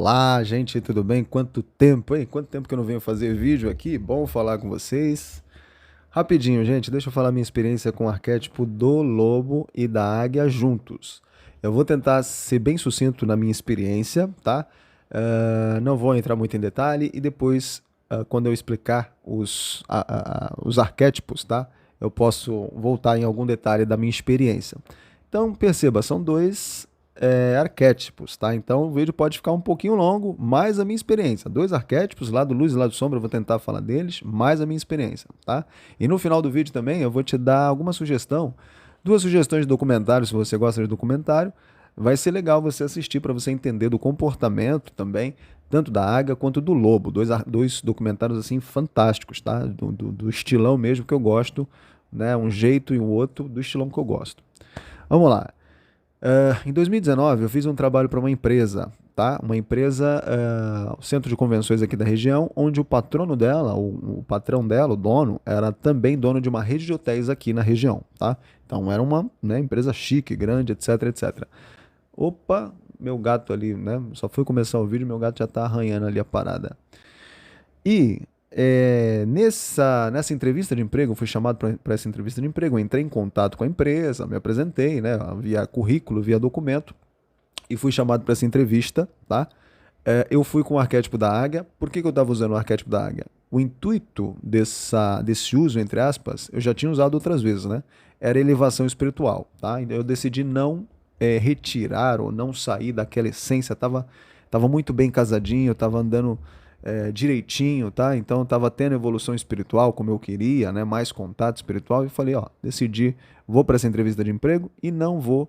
Olá, gente, tudo bem? Quanto tempo, hein? Quanto tempo que eu não venho fazer vídeo aqui? Bom falar com vocês. Rapidinho, gente, deixa eu falar minha experiência com o arquétipo do lobo e da águia juntos. Eu vou tentar ser bem sucinto na minha experiência, tá? Não vou entrar muito em detalhe e depois, quando eu explicar os arquétipos, tá? Eu posso voltar em algum detalhe da minha experiência. Então, perceba, são dois arquétipos, tá? Então o vídeo pode ficar um pouquinho longo, mais a minha experiência. Dois arquétipos, lado luz e lado sombra, eu vou tentar falar deles, mais a minha experiência, tá? E no final do vídeo também eu vou te dar alguma sugestão, duas sugestões de documentário, se você gosta de documentário. Vai ser legal você assistir para você entender do comportamento também, tanto da águia quanto do lobo. Dois documentários assim fantásticos, tá? Do estilão mesmo que eu gosto, né? Um jeito e o outro do estilão que eu gosto. Vamos lá. Em 2019, eu fiz um trabalho para uma empresa, tá? Uma empresa, o centro de convenções aqui da região, onde o patrono dela, o patrão dela, o dono, era também dono de uma rede de hotéis aqui na região, tá? Então era uma, né, empresa chique, grande, etc, etc. Opa, meu gato ali, né? Só fui começar o vídeo, meu gato já tá arranhando ali a parada. E nessa entrevista de emprego, eu fui chamado para essa entrevista de emprego, eu entrei em contato com a empresa, me apresentei, né, via currículo, via documento, e fui chamado para essa entrevista, tá? Eu fui com o arquétipo da águia. Por que eu estava usando o arquétipo da águia? O intuito desse uso, entre aspas, eu já tinha usado outras vezes, né? Era elevação espiritual, tá? Então eu decidi não retirar ou não sair daquela essência, tava muito bem casadinho, tava andando direitinho, tá? Então tava tendo evolução espiritual como eu queria, né? Mais contato espiritual e falei, ó, decidi, vou para essa entrevista de emprego e não vou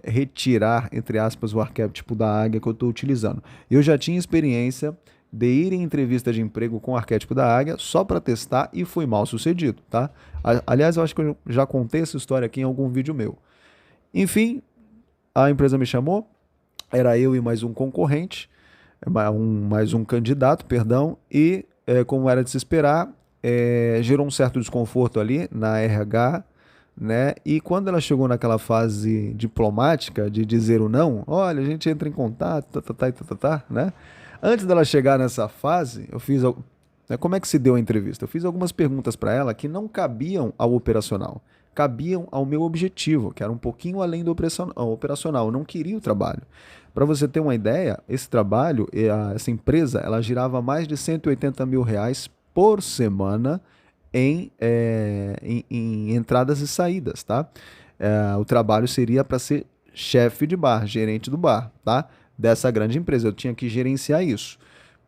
retirar, entre aspas, o arquétipo da águia que eu estou utilizando. Eu já tinha experiência de ir em entrevista de emprego com o arquétipo da águia só para testar e fui mal sucedido, tá? Aliás, eu acho que eu já contei essa história aqui em algum vídeo meu. Enfim, a empresa me chamou, era eu e mais um concorrente, mais um candidato, perdão, e como era de se esperar, gerou um certo desconforto ali na RH, né? E quando ela chegou naquela fase diplomática de dizer o não, olha, a gente entra em contato, né? Antes dela chegar nessa fase, né, como é que se deu a entrevista? Eu fiz algumas perguntas para ela que não cabiam ao operacional, cabiam ao meu objetivo, que era um pouquinho além do operacional. Eu não queria o trabalho. Para você ter uma ideia, esse trabalho, essa empresa, ela girava mais de 180 mil reais por semana em entradas e saídas, tá? O trabalho seria para ser chefe de bar, gerente do bar, tá? Dessa grande empresa. Eu tinha que gerenciar isso.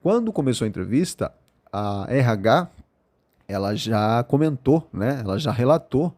Quando começou a entrevista, a RH, ela já comentou, né? Ela já relatou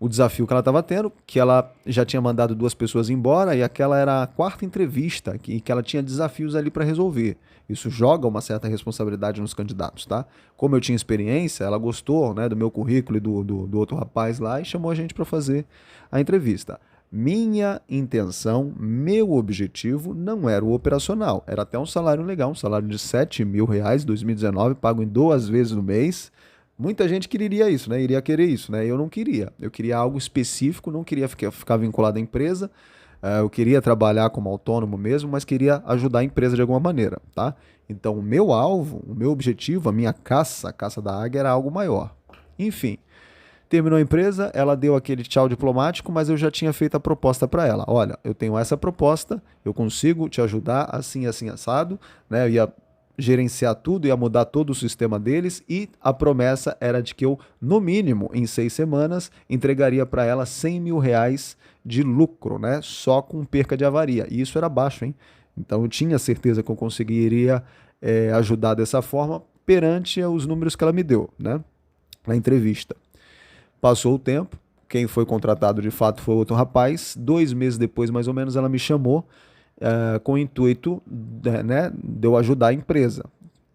o desafio que ela estava tendo, que ela já tinha mandado duas pessoas embora e aquela era a quarta entrevista, que ela tinha desafios ali para resolver. Isso joga uma certa responsabilidade nos candidatos, tá? Como eu tinha experiência, ela gostou, né, do meu currículo e do outro rapaz lá e chamou a gente para fazer a entrevista. Minha intenção, meu objetivo não era o operacional, era até um salário legal, um salário de 7 mil reais, 2019, pago em duas vezes no mês. Muita gente queria isso, né? Iria querer isso, né? Eu não queria. Eu queria algo específico, não queria ficar vinculado à empresa. Eu queria trabalhar como autônomo mesmo, mas queria ajudar a empresa de alguma maneira, tá? Então, o meu alvo, o meu objetivo, a caça da águia era algo maior. Enfim, terminou a empresa, ela deu aquele tchau diplomático, mas eu já tinha feito a proposta para ela. Olha, eu tenho essa proposta, eu consigo te ajudar assim, assim, assado, né? Eu ia gerenciar tudo, ia mudar todo o sistema deles e a promessa era de que eu, no mínimo, em 6 semanas, entregaria para ela 100 mil reais de lucro, né? Só com perca de avaria. E isso era baixo, hein? Então eu tinha certeza que eu conseguiria ajudar dessa forma perante os números que ela me deu, né? Na entrevista. Passou o tempo, quem foi contratado de fato foi outro rapaz. 2 meses depois, mais ou menos, ela me chamou com o intuito né, de eu ajudar a empresa.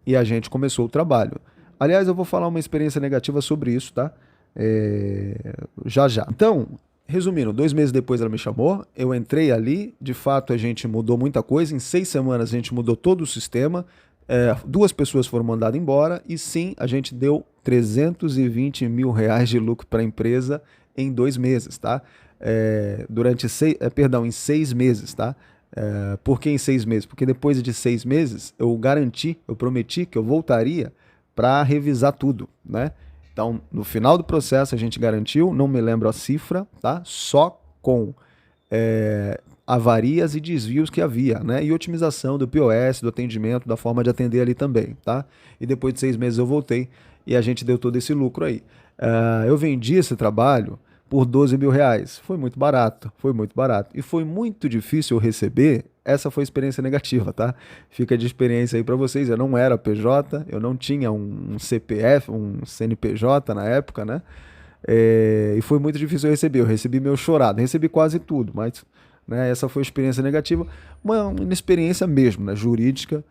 E a gente começou o trabalho. Aliás, eu vou falar uma experiência negativa sobre isso, tá? Já já. Então, resumindo, 2 meses depois ela me chamou, eu entrei ali, de fato a gente mudou muita coisa, em 6 semanas a gente mudou todo o sistema, duas pessoas foram mandadas embora e sim, a gente deu 320 mil reais de lucro para a empresa em 2 meses, tá? Em 6 meses, tá? Por que em 6 meses? Porque depois de 6 meses eu prometi que eu voltaria para revisar tudo, né? Então, no final do processo a gente garantiu, não me lembro a cifra, tá? Só com avarias e desvios que havia, né? E otimização do POS, do atendimento, da forma de atender ali também, tá? E depois de 6 meses eu voltei e a gente deu todo esse lucro aí. Eu vendi esse trabalho por R$ 12.000. Foi muito barato, foi muito barato. E foi muito difícil eu receber. Essa foi a experiência negativa, tá? Fica de experiência aí para vocês. Eu não era PJ, eu não tinha um CPF, um CNPJ na época, né? E foi muito difícil eu receber. Eu recebi meu chorado, recebi quase tudo, mas né, essa foi a experiência negativa. Uma inexperiência mesmo, né? Jurídica.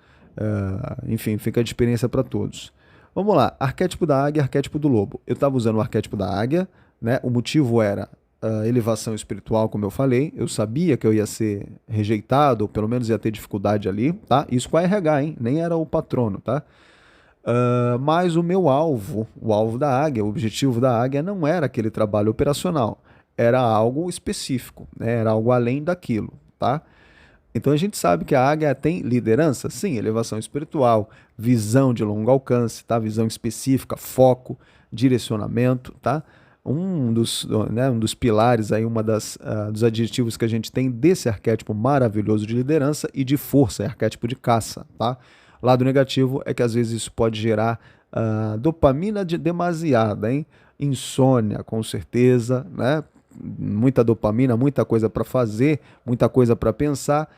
Enfim, fica de experiência para todos. Vamos lá, arquétipo da águia, arquétipo do lobo. Eu estava usando o arquétipo da águia, né? O motivo era a elevação espiritual, como eu falei. Eu sabia que eu ia ser rejeitado, ou pelo menos ia ter dificuldade ali, tá? Isso com a RH, hein? Nem era o patrono, tá? Mas o meu alvo, o alvo da águia, o objetivo da águia não era aquele trabalho operacional, era algo específico, né? Era algo além daquilo, tá? Então a gente sabe que a águia tem liderança, sim, elevação espiritual, visão de longo alcance, tá? Visão específica, foco, direcionamento, tá? Um dos pilares aí, dos adjetivos que a gente tem desse arquétipo maravilhoso de liderança e de força, é arquétipo de caça, tá? Lado negativo é que às vezes isso pode gerar dopamina demasiada, hein? Insônia, com certeza, né? Muita dopamina, muita coisa para fazer, muita coisa para pensar.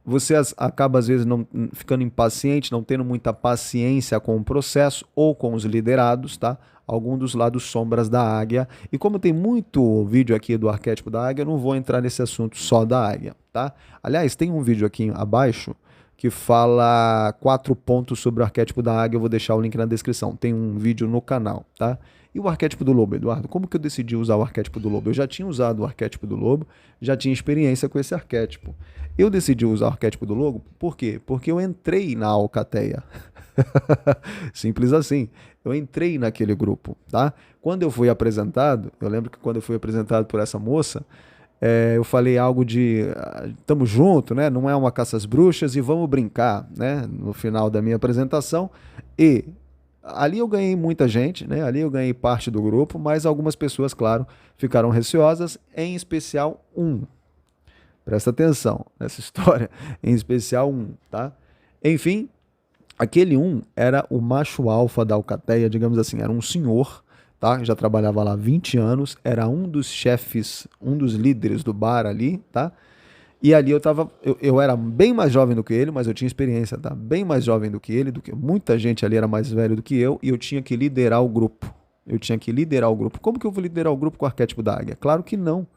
Você acaba às vezes não ficando impaciente, não tendo muita paciência com o processo ou com os liderados, tá? Algum dos lados sombras da águia. E como tem muito vídeo aqui do arquétipo da águia, eu não vou entrar nesse assunto só da águia, tá? Aliás, tem um vídeo aqui abaixo que fala 4 pontos sobre o arquétipo da águia. Eu vou deixar o link na descrição. Tem um vídeo no canal, tá? E o arquétipo do lobo, Eduardo? Como que eu decidi usar o arquétipo do lobo? Eu já tinha usado o arquétipo do lobo, já tinha experiência com esse arquétipo. Eu decidi usar o arquétipo do lobo, por quê? Porque eu entrei na Alcateia. Simples assim. Eu entrei naquele grupo, tá? Quando eu fui apresentado, eu lembro que quando eu fui apresentado por essa moça, eu falei algo de tamo junto, né? Não é uma caça às bruxas e vamos brincar, né? No final da minha apresentação. E ali eu ganhei muita gente, né? Ali eu ganhei parte do grupo, mas algumas pessoas, claro, ficaram receosas, em especial um. Presta atenção nessa história, em especial um, tá? Enfim, aquele um era o macho alfa da Alcateia, digamos assim, era um senhor, tá? Já trabalhava lá há 20 anos, era um dos chefes, um dos líderes do bar ali, tá? E ali eu era bem mais jovem do que ele, mas eu tinha experiência, tá? Bem mais jovem do que ele, muita gente ali era mais velho do que eu, e eu tinha que liderar o grupo. Eu tinha que liderar o grupo. Como que eu vou liderar o grupo com o arquétipo da águia? Claro que não.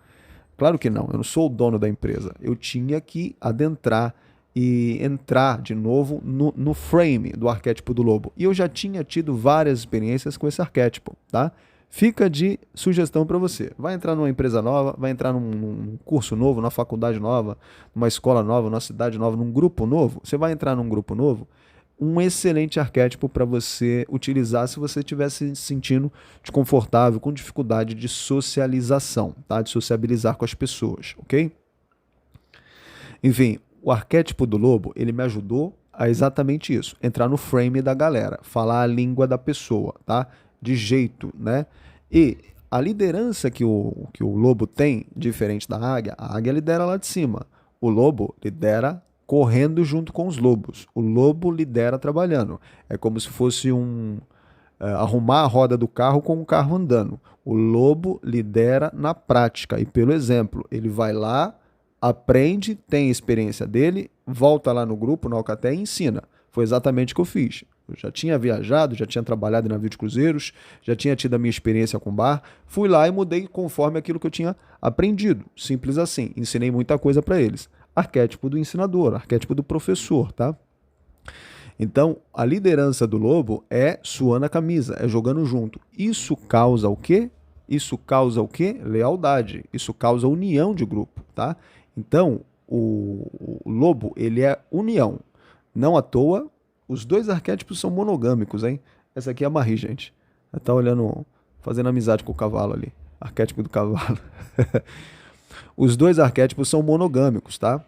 Claro que não, eu não sou o dono da empresa. Eu tinha que adentrar e entrar de novo no frame do arquétipo do lobo. E eu já tinha tido várias experiências com esse arquétipo, tá? Fica de sugestão para você. Vai entrar numa empresa nova, vai entrar num curso novo, numa faculdade nova, numa escola nova, numa cidade nova, num grupo novo. Você vai entrar num grupo novo, um excelente arquétipo para você utilizar se você estiver se sentindo desconfortável, com dificuldade de socialização, tá? De sociabilizar com as pessoas, ok? Enfim, o arquétipo do lobo, ele me ajudou a exatamente isso, entrar no frame da galera, falar a língua da pessoa, tá? De jeito, né? E a liderança que o lobo tem, diferente da águia, a águia lidera lá de cima, o lobo lidera correndo junto com os lobos. O lobo lidera trabalhando. É como se fosse arrumar a roda do carro com o carro andando. O lobo lidera na prática e pelo exemplo. Ele vai lá, aprende, tem a experiência dele, volta lá no grupo, na Alcateia e ensina. Foi exatamente o que eu fiz. Eu já tinha viajado, já tinha trabalhado em navio de cruzeiros, já tinha tido a minha experiência com bar. Fui lá e mudei conforme aquilo que eu tinha aprendido. Simples assim. Ensinei muita coisa para eles. Arquétipo do ensinador, arquétipo do professor, tá? Então, a liderança do lobo é suando a camisa, é jogando junto. Isso causa o quê? Isso causa o quê? Lealdade. Isso causa união de grupo, tá? Então, o lobo, ele é união. Não à toa, os dois arquétipos são monogâmicos, hein? Essa aqui é a Marie, gente. Ela tá olhando, fazendo amizade com o cavalo ali. Arquétipo do cavalo. Os dois arquétipos são monogâmicos, tá?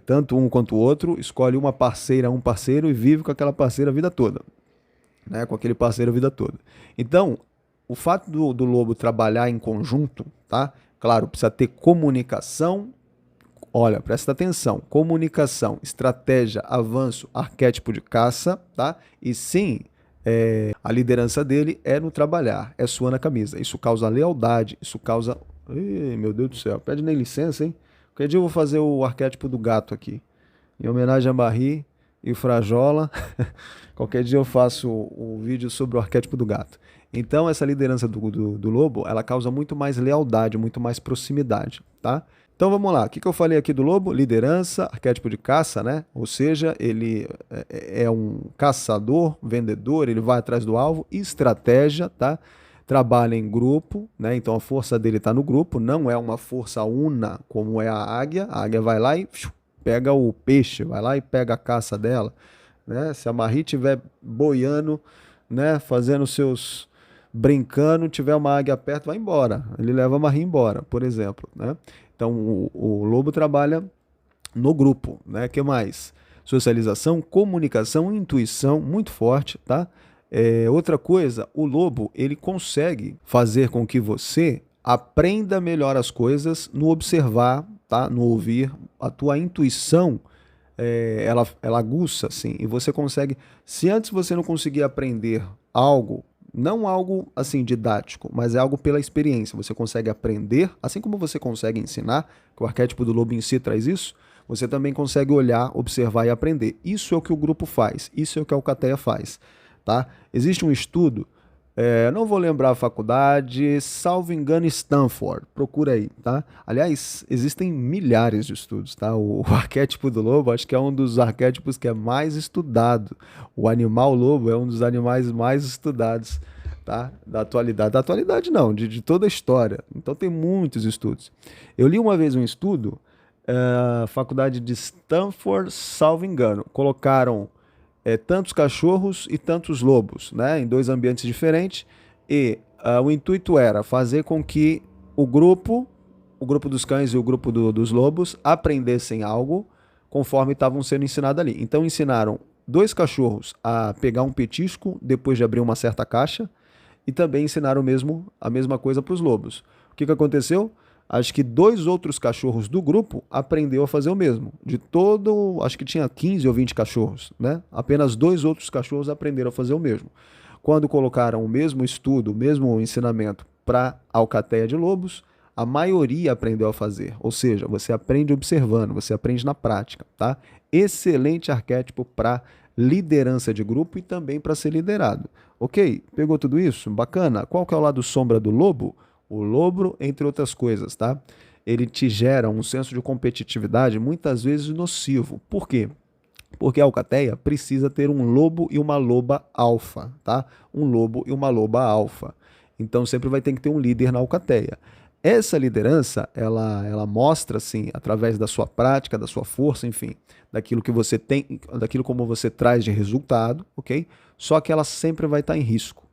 tanto um quanto o outro, escolhe uma parceira, um parceiro e vive com aquela parceira a vida toda, né? Com aquele parceiro a vida toda. Então, o fato do lobo trabalhar em conjunto, tá? Claro, precisa ter comunicação. Olha, presta atenção. Comunicação, estratégia, avanço, arquétipo de caça, tá? E sim, a liderança dele é no trabalhar, é suando a camisa. Isso causa lealdade, isso causa... Ih, meu Deus do céu, pede nem licença, hein? Qualquer dia eu vou fazer o arquétipo do gato aqui. Em homenagem a Barry e o Frajola. Qualquer dia eu faço o vídeo sobre o arquétipo do gato. Então, essa liderança do lobo, ela causa muito mais lealdade, muito mais proximidade, tá? Então vamos lá, o que eu falei aqui do lobo? Liderança, arquétipo de caça, né? Ou seja, ele é um caçador, vendedor, ele vai atrás do alvo, estratégia, tá? Trabalha em grupo, né? Então a força dele está no grupo, não é uma força una como é a águia. A águia vai lá e pega o peixe, vai lá e pega a caça dela, né? Se a Marie estiver boiando, né? Fazendo seus... brincando, tiver uma águia perto, vai embora. Ele leva a Marie embora, por exemplo, né? Então, o lobo trabalha no grupo, né? Que mais? Socialização, comunicação, intuição, muito forte, tá? Outra coisa, o lobo, ele consegue fazer com que você aprenda melhor as coisas no observar, tá? No ouvir. A tua intuição, ela aguça, assim, e você consegue... Se antes você não conseguia aprender algo, não algo assim didático, mas é algo pela experiência. Você consegue aprender, assim como você consegue ensinar, que o arquétipo do lobo em si traz isso, você também consegue olhar, observar e aprender. Isso é o que o grupo faz, isso é o que a Alcateia faz, tá? Existe um estudo, não vou lembrar a faculdade, salvo engano, Stanford, procura aí, tá? Aliás, existem milhares de estudos, tá? O arquétipo do lobo, acho que é um dos arquétipos que é mais estudado. O animal lobo é um dos animais mais estudados, tá? Da atualidade não, de toda a história. Então tem muitos estudos. Eu li uma vez um estudo, faculdade de Stanford, salvo engano, colocaram tantos cachorros e tantos lobos, né, em dois ambientes diferentes, e o intuito era fazer com que o grupo dos cães e o grupo dos lobos aprendessem algo conforme estavam sendo ensinados ali. Então ensinaram dois cachorros a pegar um petisco depois de abrir uma certa caixa e também ensinaram a mesma coisa para os lobos. O que aconteceu? Acho que dois outros cachorros do grupo aprendeu a fazer o mesmo. De todo, acho que tinha 15 ou 20 cachorros, né? Apenas dois outros cachorros aprenderam a fazer o mesmo. Quando colocaram o mesmo estudo, o mesmo ensinamento para a alcateia de lobos, a maioria aprendeu a fazer. Ou seja, você aprende observando, você aprende na prática, tá? Excelente arquétipo para liderança de grupo e também para ser liderado. Ok? Pegou tudo isso? Bacana. Qual que é o lado sombra do lobo? O lobo, entre outras coisas, tá? Ele te gera um senso de competitividade muitas vezes nocivo. Por quê? Porque a alcateia precisa ter um lobo e uma loba alfa, tá? Um lobo e uma loba alfa. Então sempre vai ter que ter um líder na alcateia. Essa liderança, ela mostra, assim, através da sua prática, da sua força, enfim, daquilo que você tem, daquilo como você traz de resultado, ok? Só que ela sempre vai estar em risco.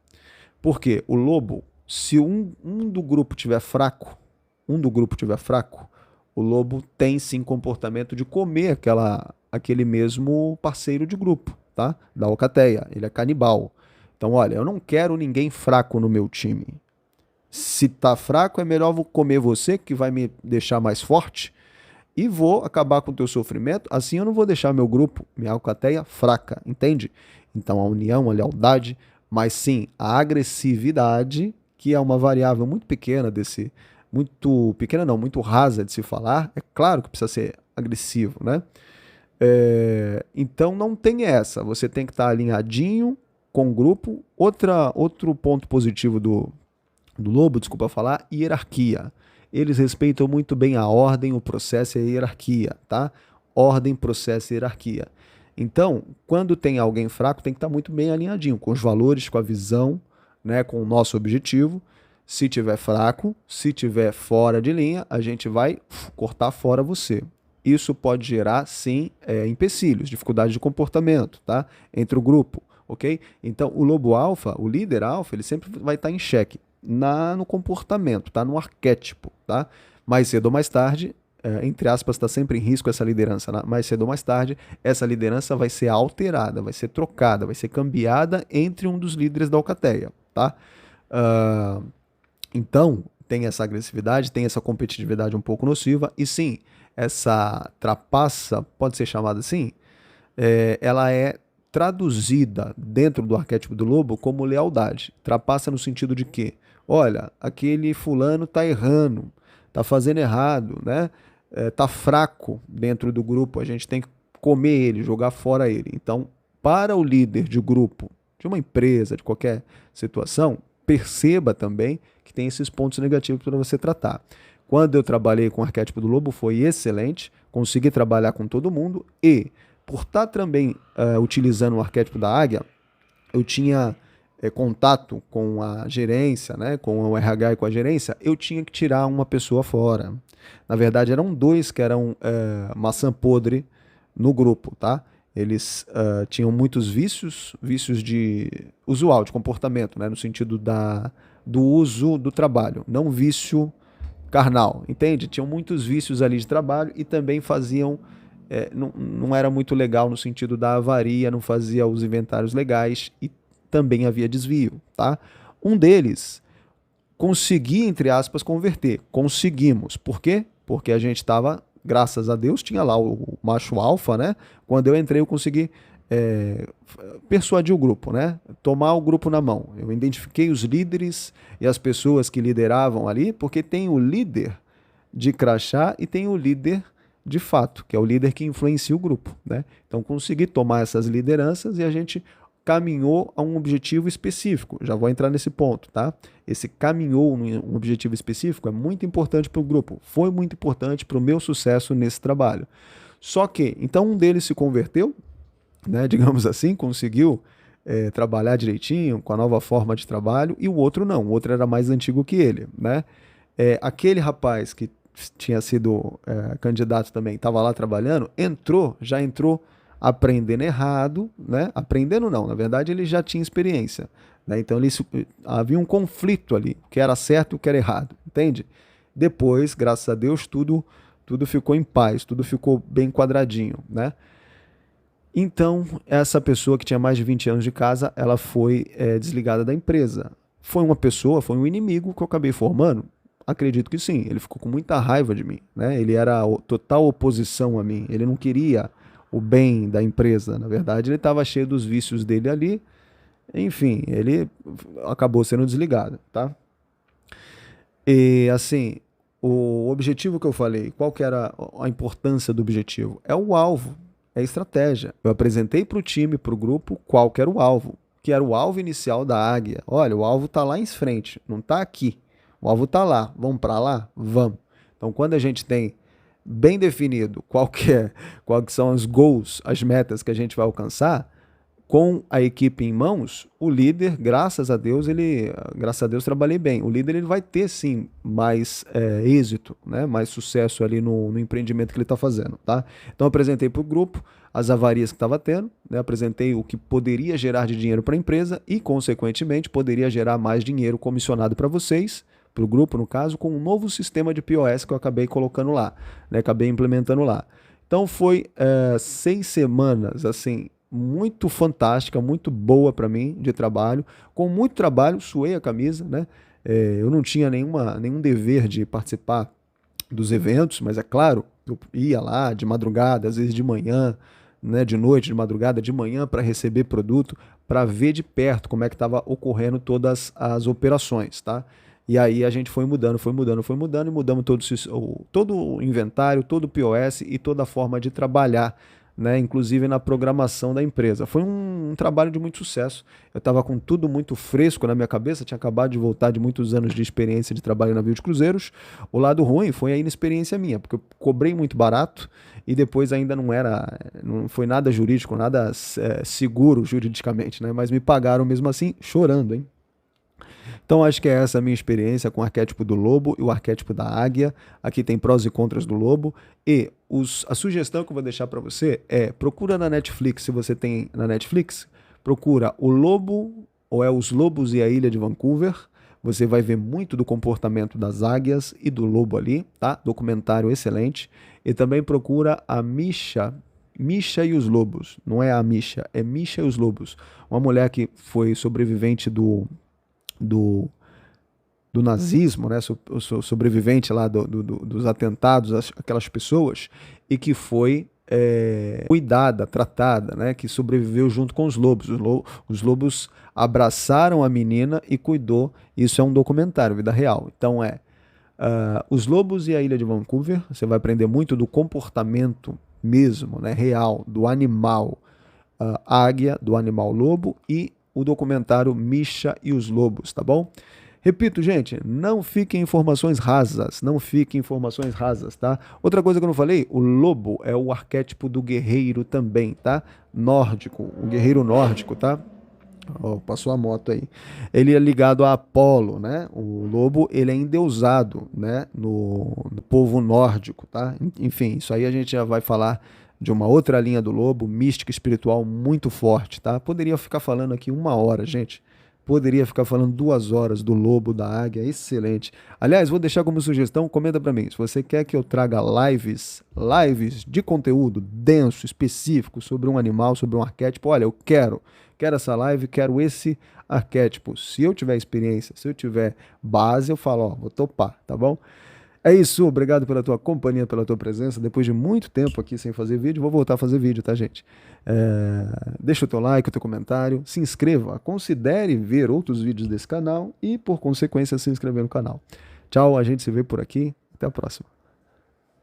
Por quê? O lobo, se um do grupo tiver fraco, o lobo tem sim comportamento de comer aquele mesmo parceiro de grupo, tá? Da alcateia. Ele é canibal. Então, olha, eu não quero ninguém fraco no meu time. Se tá fraco, é melhor comer você, que vai me deixar mais forte, e vou acabar com o teu sofrimento. Assim eu não vou deixar meu grupo, minha alcateia, fraca, entende? Então a união, a lealdade, mas sim a agressividade, que é uma variável muito pequena muito pequena não, muito rasa de se falar. É claro que precisa ser agressivo, né? Então não tem essa, você tem que estar alinhadinho com o grupo. Outro ponto positivo do lobo, desculpa falar, hierarquia. Eles respeitam muito bem a ordem, o processo e a hierarquia, tá? Ordem, processo e hierarquia. Então, quando tem alguém fraco, tem que estar muito bem alinhadinho com os valores, com a visão, né, com o nosso objetivo. Se tiver fraco, se tiver fora de linha, a gente vai cortar fora você. Isso pode gerar, sim, empecilhos, dificuldade de comportamento, tá? Entre o grupo, ok? Então, o lobo alfa, o líder alfa, ele sempre vai estar em xeque no comportamento, tá? No arquétipo, tá? Mais cedo ou mais tarde, entre aspas, está sempre em risco essa liderança, né? Mais cedo ou mais tarde, essa liderança vai ser alterada, vai ser trocada, vai ser cambiada entre um dos líderes da alcateia, tá? Uh, então, tem essa agressividade, tem essa competitividade um pouco nociva, e sim, essa trapaça, pode ser chamada assim, ela é traduzida dentro do arquétipo do lobo como lealdade. Trapaça no sentido de que, olha, aquele fulano tá errando, tá fazendo errado, né? Tá fraco dentro do grupo, a gente tem que comer ele, jogar fora ele. Então, para o líder de grupo, de uma empresa, de qualquer situação, perceba também que tem esses pontos negativos para você tratar. Quando eu trabalhei com o arquétipo do lobo, foi excelente, consegui trabalhar com todo mundo e, por estar também utilizando o arquétipo da águia, eu tinha contato com a gerência, né, com o RH e com a gerência, eu tinha que tirar uma pessoa fora. Na verdade, eram dois que eram maçã podre no grupo, tá? Eles tinham muitos vícios de usual, de comportamento, né, no sentido do uso do trabalho, não vício carnal, entende? Tinham muitos vícios ali de trabalho e também faziam, não era muito legal no sentido da avaria, não fazia os inventários legais e também havia desvio, tá? Um deles consegui, entre aspas, converter. Conseguimos. Por quê? Porque a gente estava, graças a Deus, tinha lá o macho alfa, né? Quando eu entrei, eu consegui persuadir o grupo, né? Tomar o grupo na mão. Eu identifiquei os líderes e as pessoas que lideravam ali, porque tem o líder de crachá e tem o líder de fato, que é o líder que influencia o grupo, né? Então consegui tomar essas lideranças e a gente caminhou a um objetivo específico. Já vou entrar nesse ponto, tá? Esse caminhou um objetivo específico é muito importante para o grupo. Foi muito importante para o meu sucesso nesse trabalho. Só que, então um deles se converteu, né, digamos assim, conseguiu trabalhar direitinho com a nova forma de trabalho e o outro não. O outro era mais antigo que ele, né? Aquele rapaz que tinha sido candidato também, estava lá trabalhando, já entrou aprendendo errado, né? Aprendendo não, na verdade ele já tinha experiência, né? Então havia um conflito ali, o que era certo e o que era errado, entende? Depois, graças a Deus, tudo ficou em paz, tudo ficou bem quadradinho, né? Então, essa pessoa que tinha mais de 20 anos de casa, ela foi desligada da empresa. Foi um inimigo que eu acabei formando? Acredito que sim. Ele ficou com muita raiva de mim, né? Ele era total oposição a mim. Ele não queria o bem da empresa. Na verdade, ele estava cheio dos vícios dele ali. Enfim, ele acabou sendo desligado, tá? E assim, o objetivo que eu falei, qual que era a importância do objetivo? É o alvo, é a estratégia. Eu apresentei para o time, para o grupo, qual que era o alvo, que era o alvo inicial da águia. Olha, o alvo está lá em frente, não está aqui. O alvo está lá. Vamos para lá? Vamos. Então, quando a gente tem bem definido qual que são os goals, as metas que a gente vai alcançar, com a equipe em mãos, o líder, graças a Deus, trabalhei bem. O líder ele vai ter sim mais êxito, né? Mais sucesso ali no empreendimento que ele está fazendo, tá? Então apresentei para o grupo as avarias que estava tendo, né? Apresentei o que poderia gerar de dinheiro para a empresa e, consequentemente, poderia gerar mais dinheiro comissionado para vocês, para o grupo, no caso, com um novo sistema de POS que eu acabei colocando lá, né? Acabei implementando lá. Então foi 6 semanas, assim, muito fantástica, muito boa para mim de trabalho. Com muito trabalho, suei a camisa, né? Eu não tinha nenhum dever de participar dos eventos, mas é claro, eu ia lá de madrugada, às vezes de manhã, né? De noite, de madrugada, de manhã, para receber produto, para ver de perto como é que estava ocorrendo todas as operações, tá? E aí a gente foi mudando e mudamos todo o inventário, todo o POS e toda a forma de trabalhar, né, inclusive na programação da empresa. Foi um trabalho de muito sucesso. Eu estava com tudo muito fresco na minha cabeça, tinha acabado de voltar de muitos anos de experiência de trabalho em navio de cruzeiros. O lado ruim foi a inexperiência minha, porque eu cobrei muito barato e depois ainda não foi nada jurídico, nada seguro juridicamente, né, mas me pagaram mesmo assim, chorando, hein? Então acho que é essa a minha experiência com o arquétipo do lobo e o arquétipo da águia. Aqui tem prós e contras do lobo. E a sugestão que eu vou deixar para você é: procura na Netflix, se você tem na Netflix, procura o Lobo, ou Os Lobos e a Ilha de Vancouver, Você vai ver muito do comportamento das águias e do lobo ali, tá? Documentário excelente. E também procura a Misha, Misha e os Lobos. Não é a Misha, é Misha e os Lobos. Uma mulher que foi sobrevivente do, do nazismo, né? Sobrevivente lá dos atentados, aquelas pessoas, e que foi cuidada, tratada, né? Que sobreviveu junto com os lobos. Os lobos abraçaram a menina e cuidou. Isso é um documentário, vida real. Então Os Lobos e a Ilha de Vancouver. Você vai aprender muito do comportamento mesmo, né? Real, do animal águia, do animal lobo, e o documentário Misha e os Lobos, tá bom? Repito, gente, não fiquem informações rasas, não fiquem informações rasas, tá? Outra coisa que eu não falei, o lobo é o arquétipo do guerreiro também, tá? Nórdico, o guerreiro nórdico, tá? Oh, passou a moto aí. Ele é ligado a Apolo, né? O lobo, ele é endeusado, né? No povo nórdico, tá? Enfim, isso aí a gente já vai falar de uma outra linha do lobo, mística espiritual muito forte, tá? Poderia ficar falando aqui 1 hora, gente. Poderia ficar falando 2 horas do lobo, da águia, excelente. Aliás, vou deixar como sugestão, comenta para mim, se você quer que eu traga lives de conteúdo denso, específico, sobre um animal, sobre um arquétipo, olha, eu quero essa live, quero esse arquétipo. Se eu tiver experiência, se eu tiver base, eu falo, ó, vou topar, tá bom? É isso, obrigado pela tua companhia, pela tua presença. Depois de muito tempo aqui sem fazer vídeo, vou voltar a fazer vídeo, tá, gente? Deixa o teu like, o teu comentário, se inscreva, considere ver outros vídeos desse canal e, por consequência, se inscrever no canal. Tchau, a gente se vê por aqui. Até a próxima.